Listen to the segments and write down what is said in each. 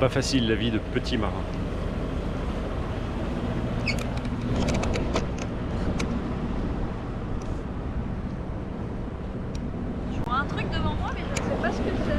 pas facile la vie de petit marin. Je vois un truc devant moi, mais je ne sais pas ce que c'est.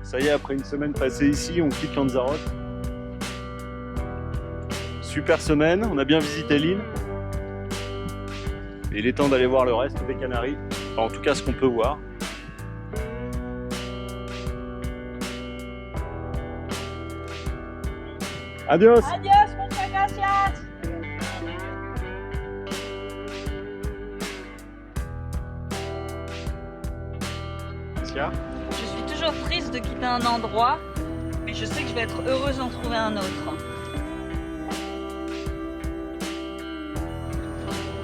Ça y est, après une semaine passée ici, on quitte Lanzarote. Super semaine, on a bien visité l'île. Et il est temps d'aller voir le reste des Canaries. Enfin, en tout cas, ce qu'on peut voir. Adios! Adios, muchas gracias. Je suis toujours triste de quitter un endroit, mais je sais que je vais être heureuse d'en trouver un autre.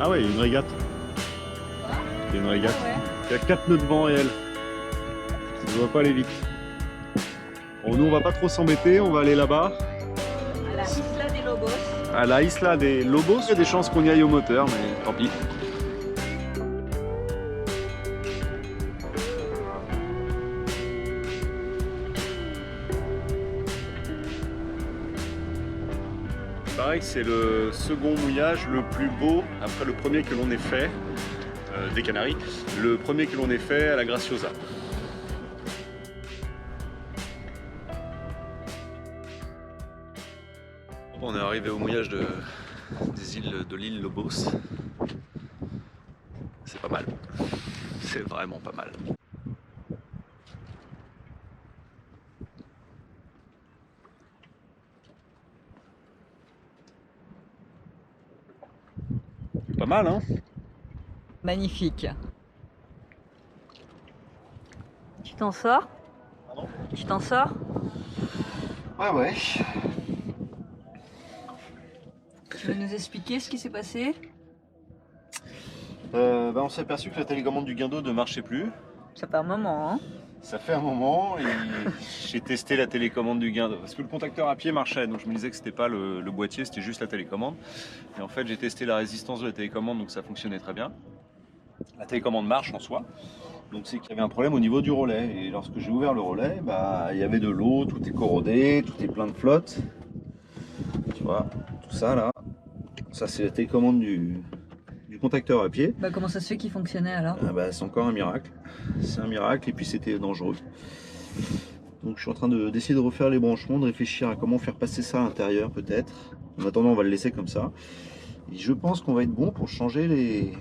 Ah ouais, il y a une régate. Il y a une régate. Ah ouais. Il y a 4 nœuds de vent réels. Ça ne doit pas aller vite. Bon, nous, on va pas trop s'embêter, on va aller là-bas. À la Isla de Lobos. À la Isla des Lobos, il y a des chances qu'on y aille au moteur, mais tant pis. Pareil, c'est le second mouillage le plus beau après le premier que l'on ait fait des Canaries, le premier que l'on ait fait à la Graciosa. On est arrivé au mouillage des îles de l'île Lobos. C'est pas mal, c'est vraiment pas mal. Pas mal, hein? Magnifique. Tu t'en sors? Pardon? Tu t'en sors? Ouais. Tu veux nous expliquer ce qui s'est passé? On s'est aperçu que la télécommande du guindeau ne marchait plus. Ça fait un moment, hein? Ça fait un moment et j'ai testé la télécommande du guindeau parce que le contacteur à pied marchait, donc je me disais que c'était pas le boîtier, c'était juste la télécommande. Et en fait, j'ai testé la résistance de la télécommande, donc ça fonctionnait très bien. La télécommande marche en soi, donc c'est qu'il y avait un problème au niveau du relais. Et lorsque j'ai ouvert le relais, il y avait de l'eau, tout est corrodé, tout est plein de flotte. Tu vois, tout ça là, ça c'est la télécommande du contacteur à pied. Bah comment ça se fait qu'il fonctionnait alors? C'est encore un miracle. C'est un miracle et puis c'était dangereux. Donc je suis en train d'essayer de refaire les branchements, de réfléchir à comment faire passer ça à l'intérieur peut-être. En attendant, on va le laisser comme ça. Et je pense qu'on va être bon pour changer les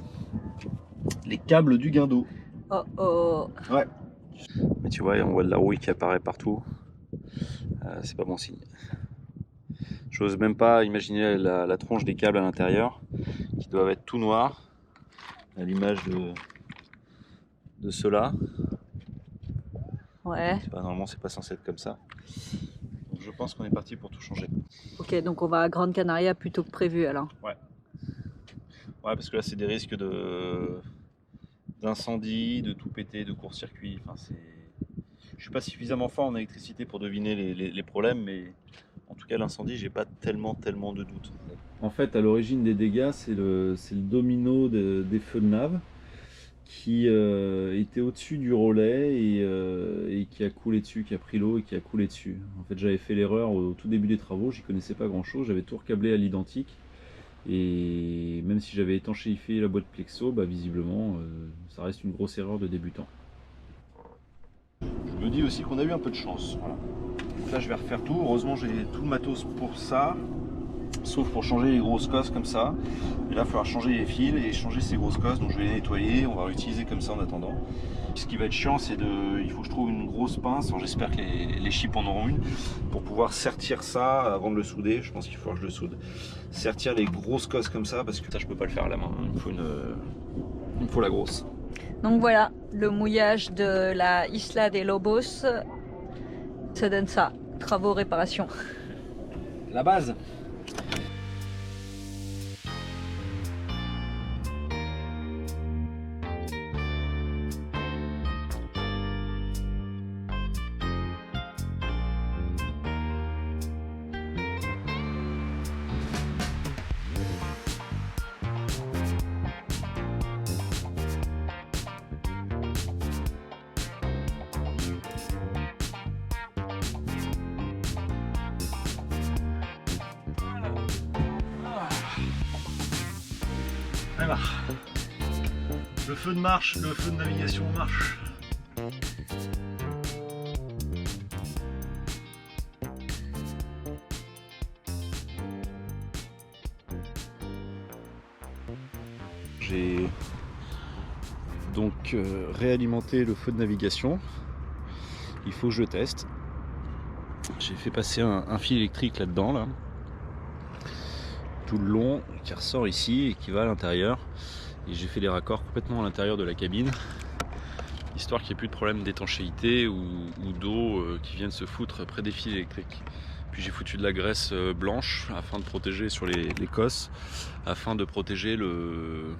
câbles du guindeau. Oh oh. Ouais. Mais tu vois, on voit de la rouille qui apparaît partout. C'est pas bon signe. J'ose même pas imaginer la tronche des câbles à l'intérieur qui doivent être tout noirs à l'image de ceux-là. Ouais. Normalement, c'est pas censé être comme ça. Donc, je pense qu'on est parti pour tout changer. Ok, donc on va à Grande Canaria plutôt que prévu alors. Ouais, parce que là, c'est des risques d'incendie, de tout péter, de court-circuit. Enfin, je suis pas suffisamment fort en électricité pour deviner les problèmes, mais en tout cas, l'incendie, j'ai pas tellement de doutes. En fait, à l'origine des dégâts, c'est le domino des feux de nave qui était au-dessus du relais et qui a coulé dessus, qui a pris l'eau et qui a coulé dessus. En fait, j'avais fait l'erreur au tout début des travaux, j'y connaissais pas grand-chose, j'avais tout recablé à l'identique. Et même si j'avais étanchéifié la boîte Plexo, visiblement, ça reste une grosse erreur de débutant. Je me dis aussi qu'on a eu un peu de chance. Voilà. Donc là, je vais refaire tout. Heureusement, j'ai tout le matos pour ça. Sauf pour changer les grosses cosses comme ça. Et là, il va falloir changer les fils et changer ces grosses cosses. Donc je vais les nettoyer, on va réutiliser comme ça en attendant. Ce qui va être chiant, c'est il faut que je trouve une grosse pince. J'espère que les chips en auront une. Pour pouvoir sertir ça avant de le souder. Je pense qu'il faut que je le soude. Sertir les grosses cosses comme ça, parce que ça, je peux pas le faire à la main. Il me faut la grosse. Donc voilà, le mouillage de la Isla de Lobos, ça donne ça, travaux, réparation. La base. Voilà. Le feu de marche, le feu de navigation marche. J'ai donc réalimenté le feu de navigation. Il faut que je teste. J'ai fait passer un fil électrique là-dedans, là, tout le long, qui ressort ici et qui va à l'intérieur. Et j'ai fait des raccords complètement à l'intérieur de la cabine, histoire qu'il n'y ait plus de problème d'étanchéité ou d'eau qui viennent se foutre près des fils électriques. Puis j'ai foutu de la graisse blanche afin de protéger sur les cosses, afin de protéger le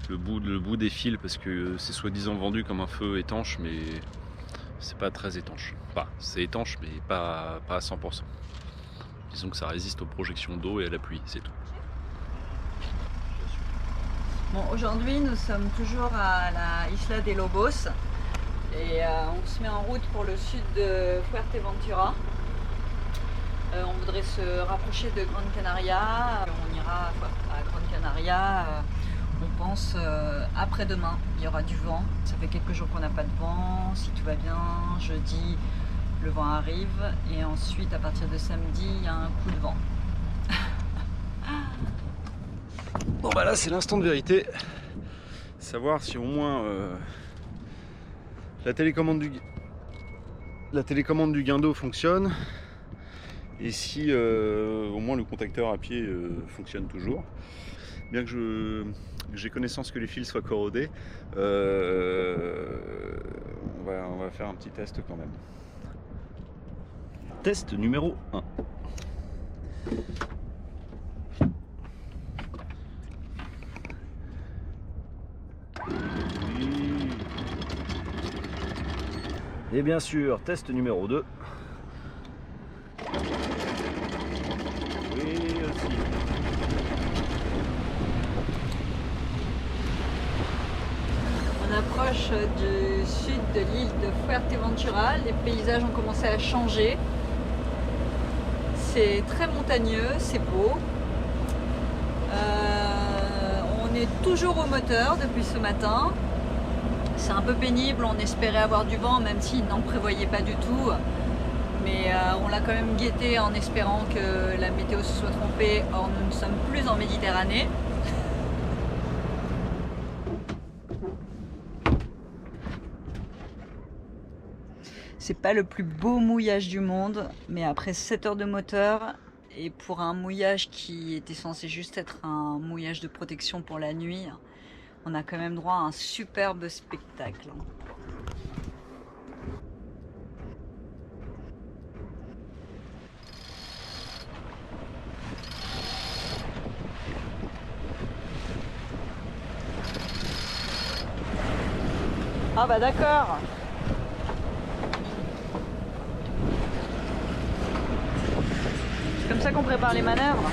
bout des fils, parce que c'est soi-disant vendu comme un feu étanche, mais c'est pas très étanche. Enfin, c'est étanche, mais pas à 100%. Disons que ça résiste aux projections d'eau et à la pluie, c'est tout. Bon, aujourd'hui, nous sommes toujours à la Isla de Lobos et on se met en route pour le sud de Fuerteventura. On voudrait se rapprocher de Gran Canaria. On ira à Gran Canaria, on pense après-demain. Il y aura du vent. Ça fait quelques jours qu'on n'a pas de vent. Si tout va bien, jeudi, le vent arrive. Et ensuite, à partir de samedi, il y a un coup de vent. Bon bah là c'est l'instant de vérité. Savoir si au moins la télécommande du guindeau fonctionne. Et si au moins le contacteur à pied fonctionne toujours. Bien que j'ai connaissance que les fils soient corrodés, on va faire un petit test quand même. Test numéro 1. Et bien sûr, test numéro 2. Oui, aussi. On approche du sud de l'île de Fuerteventura. Les paysages ont commencé à changer. C'est très montagneux, c'est beau. On est toujours au moteur depuis ce matin. C'est un peu pénible, on espérait avoir du vent, même s'il n'en prévoyait pas du tout. Mais on l'a quand même guetté en espérant que la météo se soit trompée. Or, nous ne sommes plus en Méditerranée. C'est pas le plus beau mouillage du monde, mais après 7 heures de moteur, et pour un mouillage qui était censé juste être un mouillage de protection pour la nuit, on a quand même droit à un superbe spectacle. Ah bah d'accord. C'est comme ça qu'on prépare les manœuvres.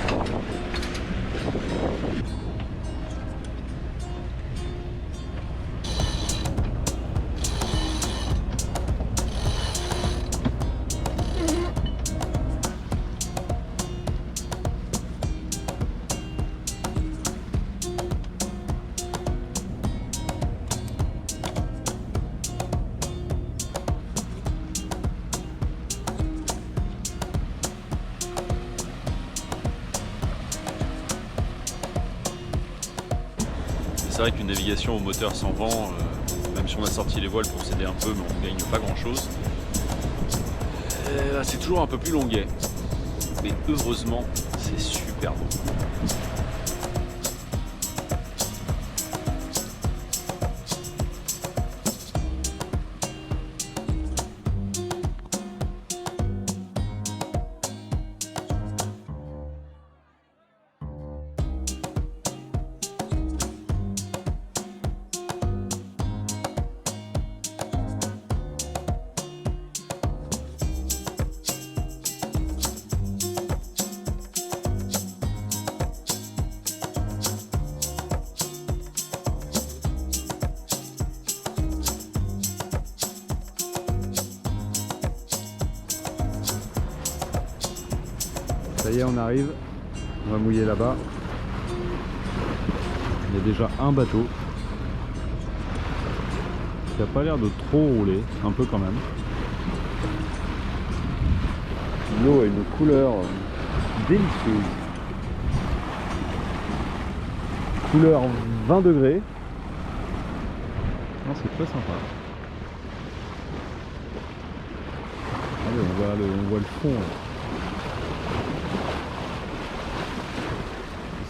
C'est vrai qu'une navigation au moteur sans vent, même si on a sorti les voiles pour s'aider un peu, mais on ne gagne pas grand chose. C'est toujours un peu plus longuet. Mais heureusement, c'est super beau. Ça y est, on arrive. On va mouiller là-bas. Il y a déjà un bateau qui n'a pas l'air de trop rouler, un peu quand même. L'eau a une couleur délicieuse. Couleur 20 degrés. Non, c'est très sympa. Allez, on voit le fond. Là.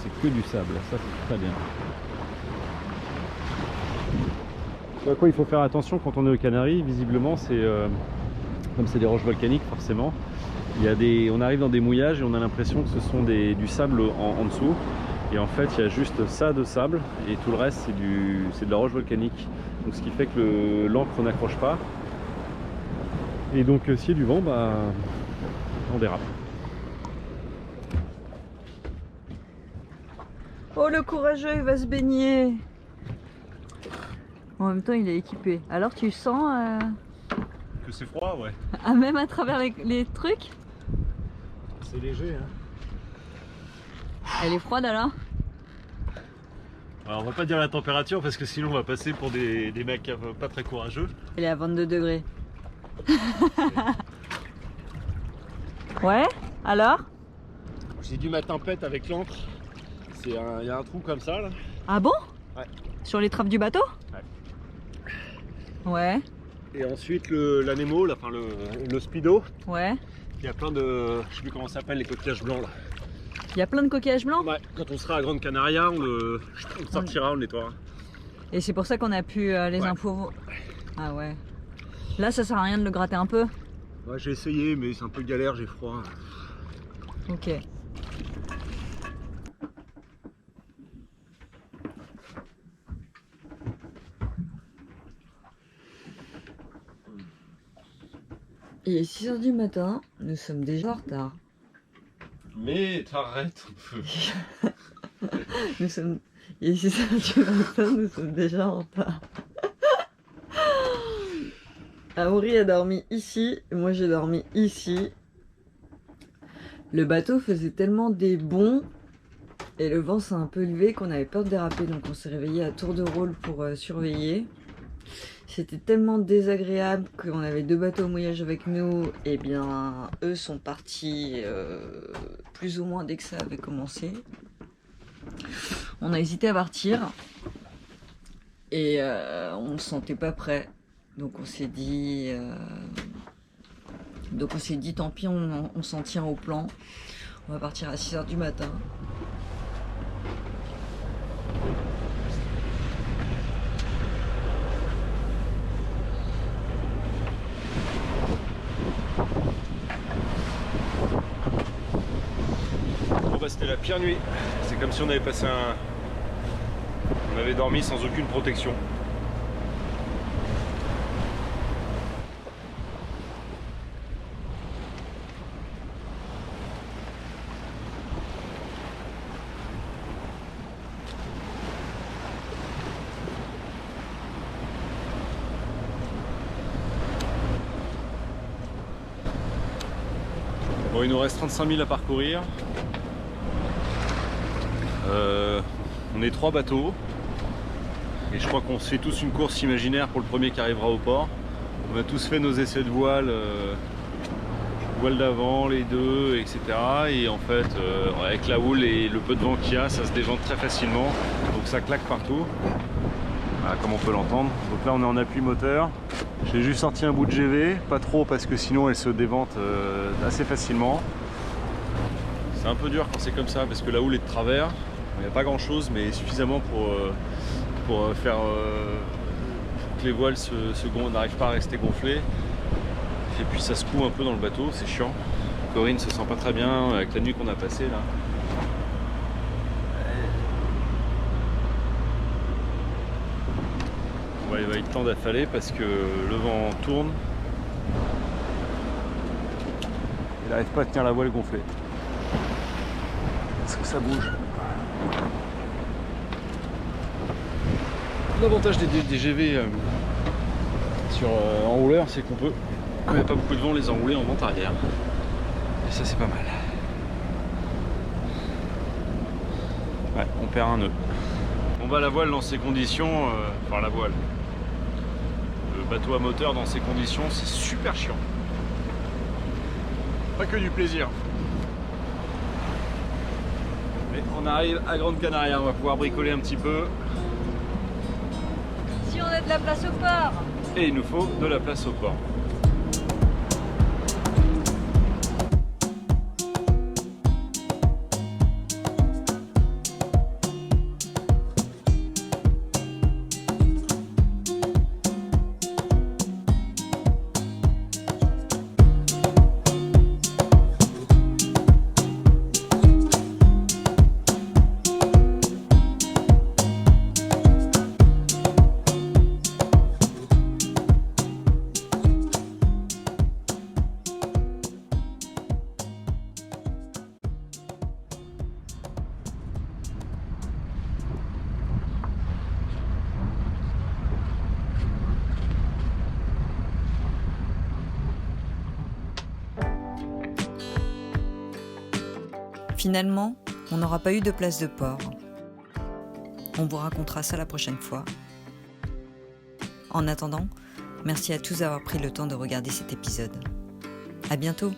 C'est que du sable, ça c'est très bien. À quoi il faut faire attention quand on est aux Canaries, visiblement, c'est comme c'est des roches volcaniques, forcément. On arrive dans des mouillages et on a l'impression que ce sont du sable en dessous. Et en fait, il y a juste ça de sable et tout le reste, c'est de la roche volcanique. Donc, ce qui fait que l'ancre n'accroche pas. Et donc, s'il y a du vent, bah, on dérape. Oh, le courageux, il va se baigner. En même temps, il est équipé. Alors, tu sens Que c'est froid, ouais. même à travers les trucs? C'est léger, hein. Elle est froide alors? Alors, on va pas dire la température parce que sinon on va passer pour des mecs pas très courageux. Elle est à 22 degrés. Ouais, alors? J'ai dû mettre un pet avec l'encre. Il y a un trou comme ça là. Ah bon? Ouais. Sur les trappes du bateau? Ouais. Ouais, Et ensuite l'anémo, le speedo, ouais. il y a plein de, je sais plus comment ça s'appelle, les coquillages blancs là. Il y a plein de coquillages blancs? Ouais, quand on sera à Grande Canaria, on le sortira, on le nettoiera. Et c'est pour ça qu'on a pu les infos. Ah ouais. Là, ça sert à rien de le gratter un peu? Ouais, j'ai essayé, mais c'est un peu galère, j'ai froid. Ok. Il est 6 h du matin, nous sommes déjà en retard. Mais t'arrêtes un peu. Il est 6 h du matin, nous sommes déjà en retard. Amaury a dormi ici, moi j'ai dormi ici. Le bateau faisait tellement des bonds et le vent s'est un peu levé qu'on avait peur de déraper, donc on s'est réveillé à tour de rôle pour surveiller. C'était tellement désagréable qu'on avait 2 bateaux au mouillage avec nous, et bien eux sont partis plus ou moins dès que ça avait commencé. On a hésité à partir et on ne se sentait pas prêt, donc on s'est dit tant pis, on s'en tient au plan, on va partir à 6 h du matin. C'était la pire nuit. C'est comme si on avait passé on avait dormi sans aucune protection. Bon, il nous reste 35 000 à parcourir. On est 3 bateaux et je crois qu'on se fait tous une course imaginaire pour le premier qui arrivera au port. On a tous fait nos essais de voile, voile d'avant, les deux, etc. Et en fait, avec la houle et le peu de vent qu'il y a, ça se déjante très facilement, donc ça claque partout. Voilà, comme on peut l'entendre. Donc là on est en appui moteur. J'ai juste sorti un bout de GV, pas trop parce que sinon elle se dévente assez facilement. C'est un peu dur quand c'est comme ça parce que la houle est de travers. Il n'y a pas grand chose mais suffisamment pour faire que les voiles n'arrivent pas à rester gonflées. Et puis ça secoue un peu dans le bateau, c'est chiant. Corinne se sent pas très bien avec la nuit qu'on a passée là. Bon, il va être temps d'affaler parce que le vent tourne. Il n'arrive pas à tenir la voile gonflée. Est-ce que ça bouge? L'avantage des GV en rouleur, c'est qu'on peut, quand il n'y a pas beaucoup de vent, les enrouler en vente arrière. Et ça, c'est pas mal. Ouais, on perd un nœud. Bon combat la voile dans ces conditions, enfin la voile, le bateau à moteur dans ces conditions, c'est super chiant. Pas que du plaisir. Mais on arrive à Grande Canaria, on va pouvoir bricoler un petit peu. Si on a de la place au port. Et il nous faut de la place au port. Finalement, on n'aura pas eu de place de port. On vous racontera ça la prochaine fois. En attendant, merci à tous d'avoir pris le temps de regarder cet épisode. À bientôt!